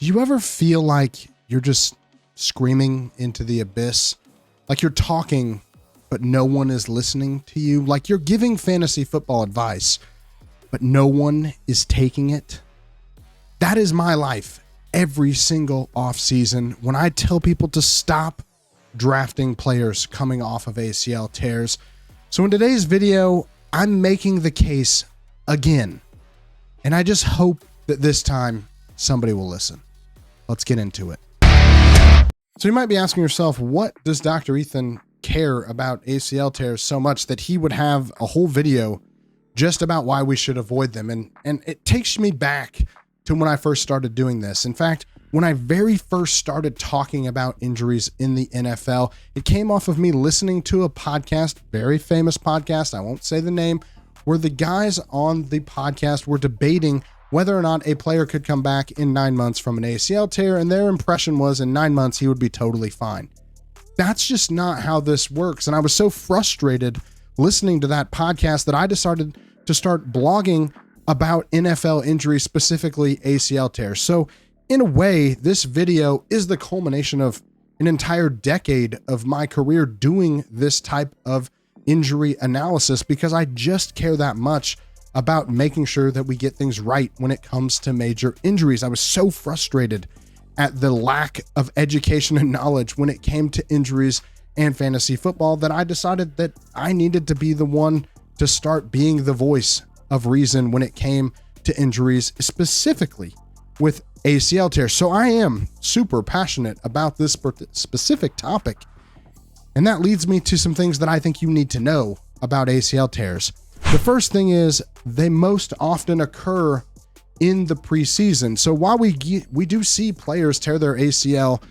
Do you ever feel like you're just screaming into the abyss? Like you're talking, but no one is listening to you? Like you're giving fantasy football advice, but no one is taking it? That is my life every single offseason when I tell people to stop drafting players coming off of ACL tears. So in today's video, I'm making the case again. And I just hope that this time somebody will listen. Let's get into it. So you might be asking yourself, what does Dr. Ethan care about ACL tears so much that he would have a whole video just about why we should avoid them? And it takes me back to when I first started doing this. In fact, when I very first started talking about injuries in the NFL, it came off of me listening to a podcast, very famous podcast, I won't say the name, where the guys on the podcast were debating whether or not a player could come back in 9 months from an ACL tear, and their impression was in 9 months he would be totally fine. That's just not how this works, and I was so frustrated listening to that podcast that I decided to start blogging about NFL injuries, specifically ACL tears. So in a way, this video is the culmination of an entire decade of my career doing this type of injury analysis, because I just care that much about making sure that we get things right when it comes to major injuries. I was so frustrated at the lack of education and knowledge when it came to injuries and fantasy football that I decided that I needed to be the one to start being the voice of reason when it came to injuries, specifically with ACL tears. So I am super passionate about this specific topic. And that leads me to some things that I think you need to know about ACL tears. The first thing is they most often occur in the preseason. So while we do see players tear their ACL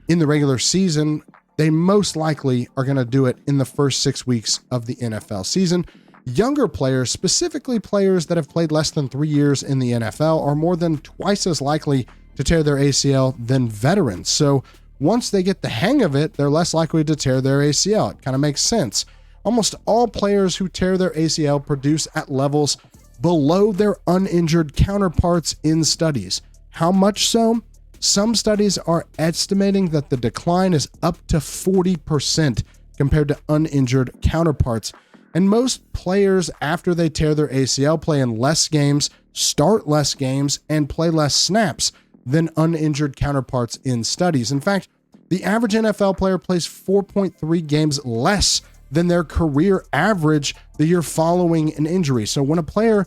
in the regular season, they most likely are going to do it in the first 6 weeks of the NFL season. Younger players, specifically players that have played less than 3 years in the NFL, are more than twice as likely to tear their ACL than veterans. So once they get the hang of it, they're less likely to tear their ACL. It kind of makes sense. Almost all players who tear their ACL produce at levels below their uninjured counterparts in studies. How much so? Some studies are estimating that the decline is up to 40% compared to uninjured counterparts. And most players, after they tear their ACL, play in less games, start less games, and play less snaps than uninjured counterparts in studies. In fact, the average NFL player plays 4.3 games less than their career average the year following an injury. So when a player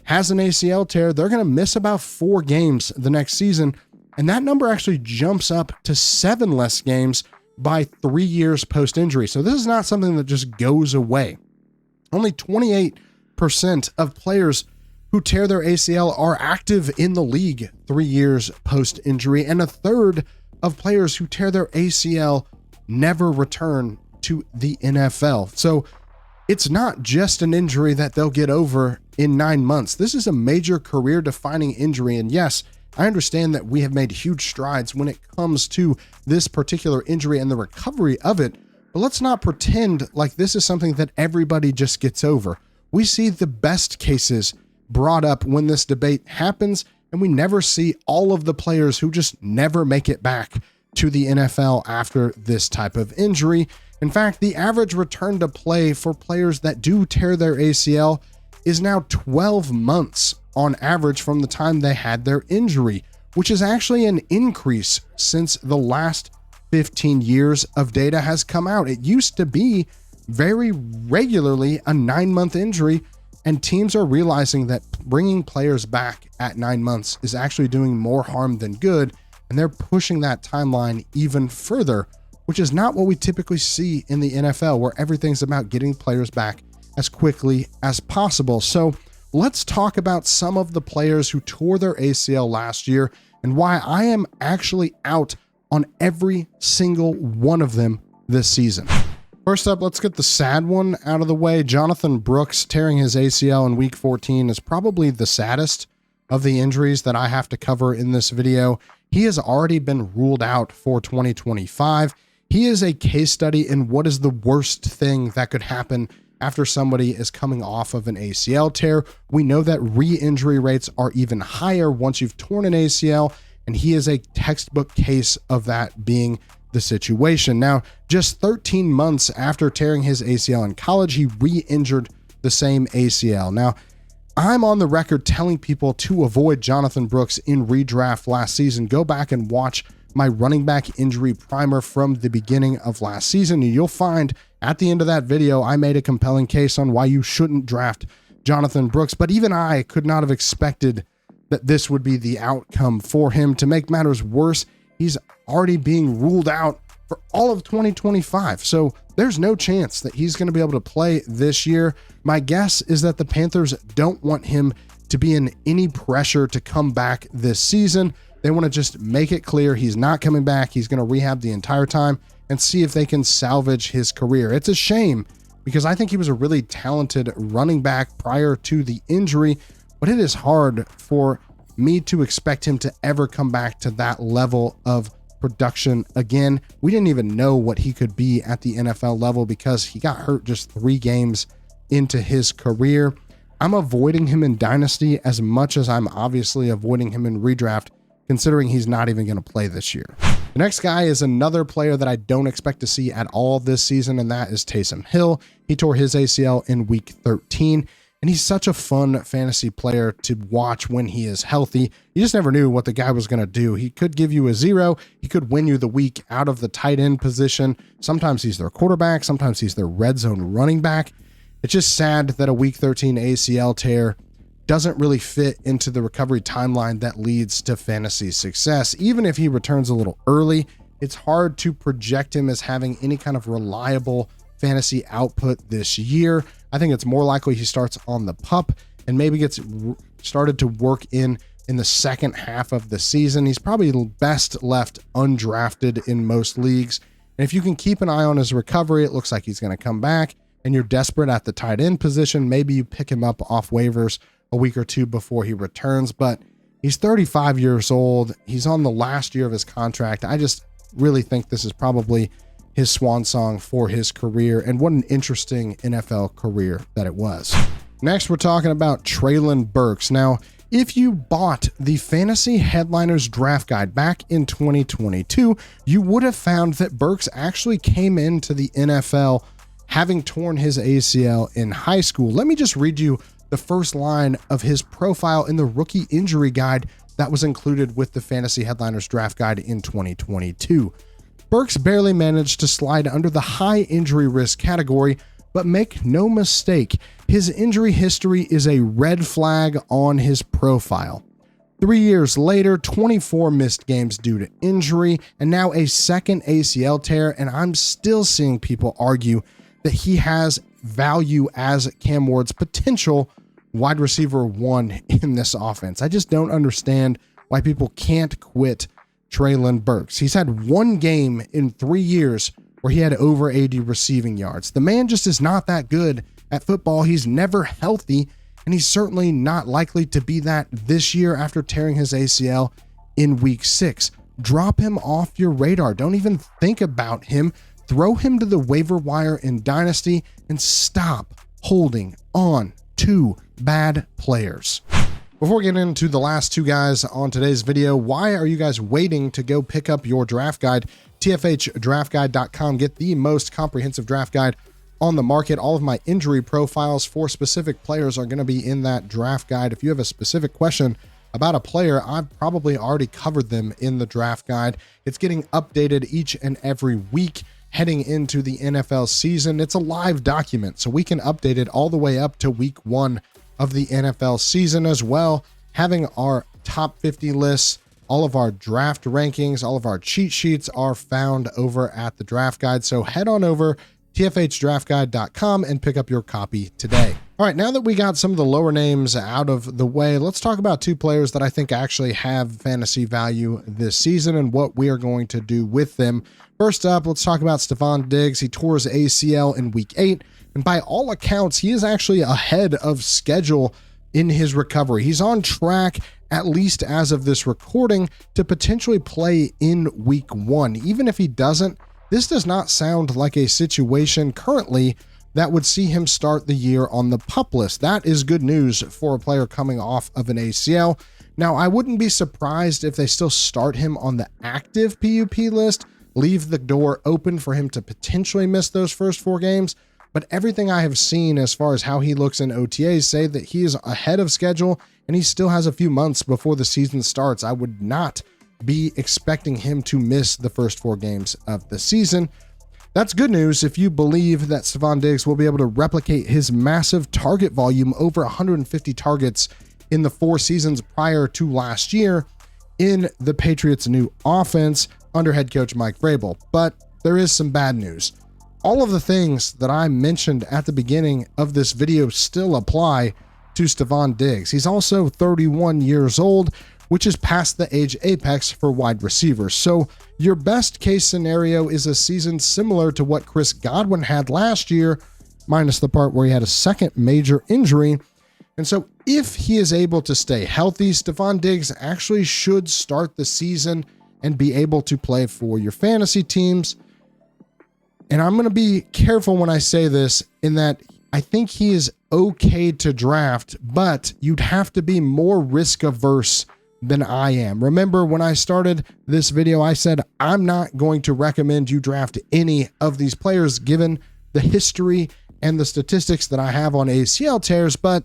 has an ACL tear, they're going to miss about 4 games the next season. And that number actually jumps up to 7 less games by 3 years post-injury. So this is not something that just goes away. Only 28% of players who tear their ACL are active in the league 3 years post-injury, and a third of players who tear their ACL never return to the NFL. So it's not just an injury that they'll get over in 9 months. This is a major career-defining injury, and yes, I understand that we have made huge strides when it comes to this particular injury and the recovery of it, but let's not pretend like this is something that everybody just gets over. We see the best cases brought up when this debate happens, and we never see all of the players who just never make it back to the NFL after this type of injury. In fact, the average return to play for players that do tear their ACL is now 12 months on average from the time they had their injury, which is actually an increase since the last 15 years of data has come out. It used to be very regularly a 9-month injury, and teams are realizing that bringing players back at 9 months is actually doing more harm than good, and they're pushing that timeline even further, which is not what we typically see in the NFL, where everything's about getting players back as quickly as possible. So let's talk about some of the players who tore their ACL last year and why I am actually out on every single one of them this season. First up, let's get the sad one out of the way. Jonathan Brooks tearing his ACL in week 14 is probably the saddest of the injuries that I have to cover in this video. He has already been ruled out for 2025. He is a case study in what is the worst thing that could happen after somebody is coming off of an ACL tear. We know that re-injury rates are even higher once you've torn an ACL, and he is a textbook case of that being the situation. Now, just 13 months after tearing his ACL in college, he re-injured the same ACL. Now, I'm on the record telling people to avoid Jonathan Brooks in redraft last season. Go back and watch my running back injury primer from the beginning of last season. You'll find at the end of that video, I made a compelling case on why you shouldn't draft Jonathan Brooks, but even I could not have expected that this would be the outcome for him. To make matters worse, he's already being ruled out for all of 2025. So there's no chance that he's going to be able to play this year. My guess is that the Panthers don't want him to be in any pressure to come back this season. They want to just make it clear he's not coming back. He's going to rehab the entire time and see if they can salvage his career. It's a shame because I think he was a really talented running back prior to the injury, but it is hard for me to expect him to ever come back to that level of production again. We didn't even know what he could be at the NFL level because he got hurt just 3 games into his career. I'm avoiding him in Dynasty as much as I'm obviously avoiding him in redraft, considering he's not even going to play this year. The next guy is another player that I don't expect to see at all this season, and that is Taysom Hill. He tore his ACL in week 13, and he's such a fun fantasy player to watch when he is healthy. You just never knew what the guy was going to do. He could give you a 0. He could win you the week out of the tight end position. Sometimes he's their quarterback. Sometimes he's their red zone running back. It's just sad that a week 13 ACL tear doesn't really fit into the recovery timeline that leads to fantasy success. Even if he returns a little early, it's hard to project him as having any kind of reliable fantasy output this year. I think it's more likely he starts on the PUP and maybe gets started to work in the second half of the season. He's probably best left undrafted in most leagues. And if you can keep an eye on his recovery, it looks like he's going to come back, and you're desperate at the tight end position, maybe you pick him up off waivers a week or two before he returns. But he's 35 years old. He's on the last year of his contract. I just really think this is probably his swan song for his career, and what an interesting NFL career that it was. Next, we're talking about Treylon Burks. Now, if you bought the Fantasy Headliners Draft Guide back in 2022, you would have found that Burks actually came into the NFL having torn his ACL in high school. Let me just read you the first line of his profile in the rookie injury guide that was included with the Fantasy Headliners Draft Guide in 2022. Burks barely managed to slide under the high injury risk category, but make no mistake, his injury history is a red flag on his profile. 3 years later, 24 missed games due to injury, and now a second ACL tear, and I'm still seeing people argue that he has value as Cam Ward's potential wide receiver 1 in this offense. I just don't understand why people can't quit Treylon Burks. He's had 1 game in 3 years where he had over 80 receiving yards. The man just is not that good at football. He's never healthy, and he's certainly not likely to be that this year after tearing his ACL in week 6. Drop him off your radar. Don't even think about him. Throw him to the waiver wire in Dynasty and stop holding on to bad players. Before getting into the last 2 guys on today's video, why are you guys waiting to go pick up your draft guide? TFHDraftGuide.com. Get the most comprehensive draft guide on the market. All of my injury profiles for specific players are going to be in that draft guide. If you have a specific question about a player, I've probably already covered them in the draft guide. It's getting updated each and every week heading into the NFL season. It's a live document, so we can update it all the way up to week 1 of the NFL season as well, having our top 50 lists, all of our draft rankings, all of our cheat sheets are found over at the draft guide. So head on over TFHDraftGuide.com and pick up your copy today. All right, now that we got some of the lower names out of the way, let's talk about 2 players that I think actually have fantasy value this season and what we are going to do with them. First up, let's talk about Stefon Diggs. He tore his ACL in week 8, and by all accounts, he is actually ahead of schedule in his recovery. He's on track, at least as of this recording, to potentially play in week 1. Even if he doesn't, this does not sound like a situation currently that would see him start the year on the PUP list. That is good news for a player coming off of an ACL. Now, I wouldn't be surprised if they still start him on the active PUP list, leave the door open for him to potentially miss those first 4 games. But everything I have seen as far as how he looks in OTAs say that he is ahead of schedule and he still has a few months before the season starts. I would not be expecting him to miss the first 4 games of the season. That's good news if you believe that Stefon Diggs will be able to replicate his massive target volume, over 150 targets in the 4 seasons prior to last year in the Patriots' new offense under head coach Mike Vrabel. But there is some bad news. All of the things that I mentioned at the beginning of this video still apply to Stefon Diggs. He's also 31 years old, which is past the age apex for wide receivers. So your best case scenario is a season similar to what Chris Godwin had last year, minus the part where he had a second major injury. And so if he is able to stay healthy, Stefon Diggs actually should start the season and be able to play for your fantasy teams. And I'm going to be careful when I say this, in that I think he is okay to draft, but you'd have to be more risk averse than I am. Remember, when I started this video, I said I'm not going to recommend you draft any of these players given the history and the statistics that I have on ACL tears, but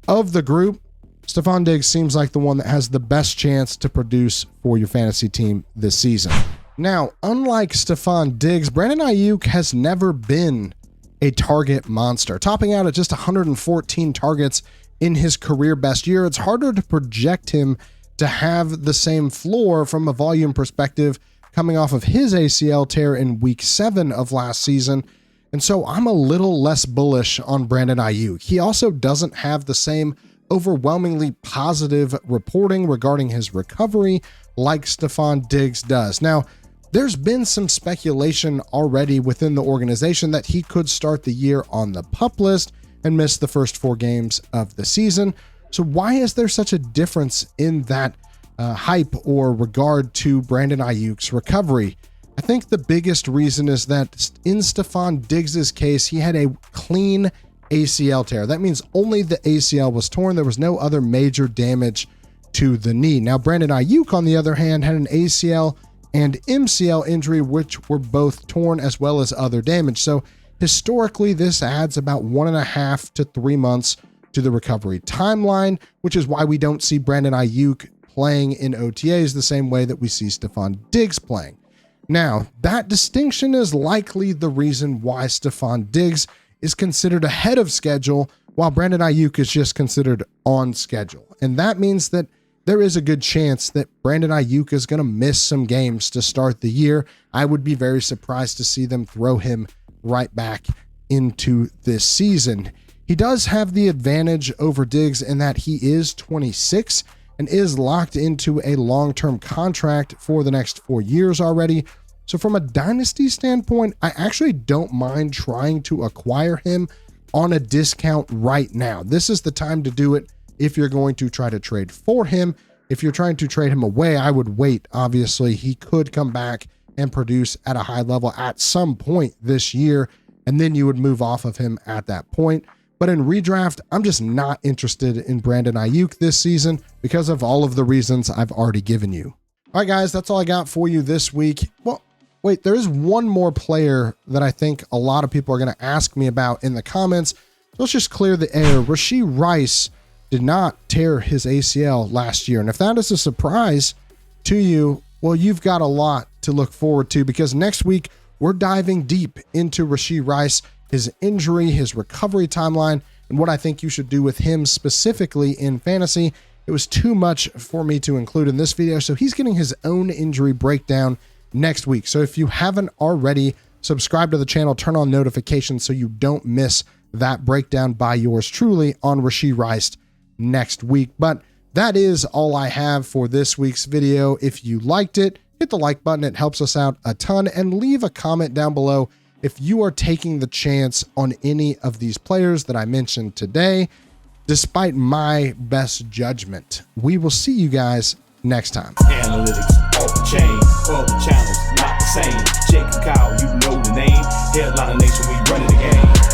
of the group, Stefon Diggs seems like the one that has the best chance to produce for your fantasy team this season. Now, unlike Stefon Diggs, Brandon Aiyuk has never been a target monster, topping out at just 114 targets in his career best year. It's harder to project him to have the same floor from a volume perspective coming off of his ACL tear in week 7 of last season. And so I'm a little less bullish on Brandon Aiyuk. He also doesn't have the same overwhelmingly positive reporting regarding his recovery like Stefon Diggs does. Now, there's been some speculation already within the organization that he could start the year on the PUP list and miss the first 4 games of the season. So why is there such a difference in that hype or regard to Brandon Aiyuk's recovery? I think the biggest reason is that in Stefon Diggs' case, he had a clean ACL tear. That means only the ACL was torn. There was no other major damage to the knee. Now, Brandon Aiyuk, on the other hand, had an ACL and MCL injury, which were both torn, as well as other damage. So historically, this adds about 1.5 to 3 months to the recovery timeline, which is why we don't see Brandon Aiyuk playing in OTAs the same way that we see Stefon Diggs playing. Now, that distinction is likely the reason why Stefon Diggs is considered ahead of schedule, while Brandon Aiyuk is just considered on schedule. And that means that there is a good chance that Brandon Aiyuk is going to miss some games to start the year. I would be very surprised to see them throw him right back into this season. He does have the advantage over Diggs in that he is 26 and is locked into a long-term contract for the next 4 years already. So from a dynasty standpoint, I actually don't mind trying to acquire him on a discount right now. This is the time to do it if you're going to try to trade for him. If you're trying to trade him away, I would wait. Obviously, he could come back and produce at a high level at some point this year, and then you would move off of him at that point. But in redraft, I'm just not interested in Brandon Aiyuk this season because of all of the reasons I've already given you. All right, guys, that's all I got for you this week. Well, wait, there is one more player that I think a lot of people are going to ask me about in the comments. So let's just clear the air. Rashee Rice did not tear his ACL last year. And if that is a surprise to you, well, you've got a lot to look forward to, because next week we're diving deep into Rashee Rice, his injury, his recovery timeline, and what I think you should do with him specifically in fantasy. It was too much for me to include in this video, so he's getting his own injury breakdown next week. So if you haven't already, subscribe to the channel, turn on notifications so you don't miss that breakdown by yours truly on Rashee Rice next week. But that is all I have for this week's video. If you liked it, hit the like button. It helps us out a ton, and leave a comment down below if you are taking the chance on any of these players that I mentioned today, despite my best judgment. We will see you guys next time. Analytics off the chain, other channels not the same. Jake and Kyle, you know the name. Headliner Nation, we running the game.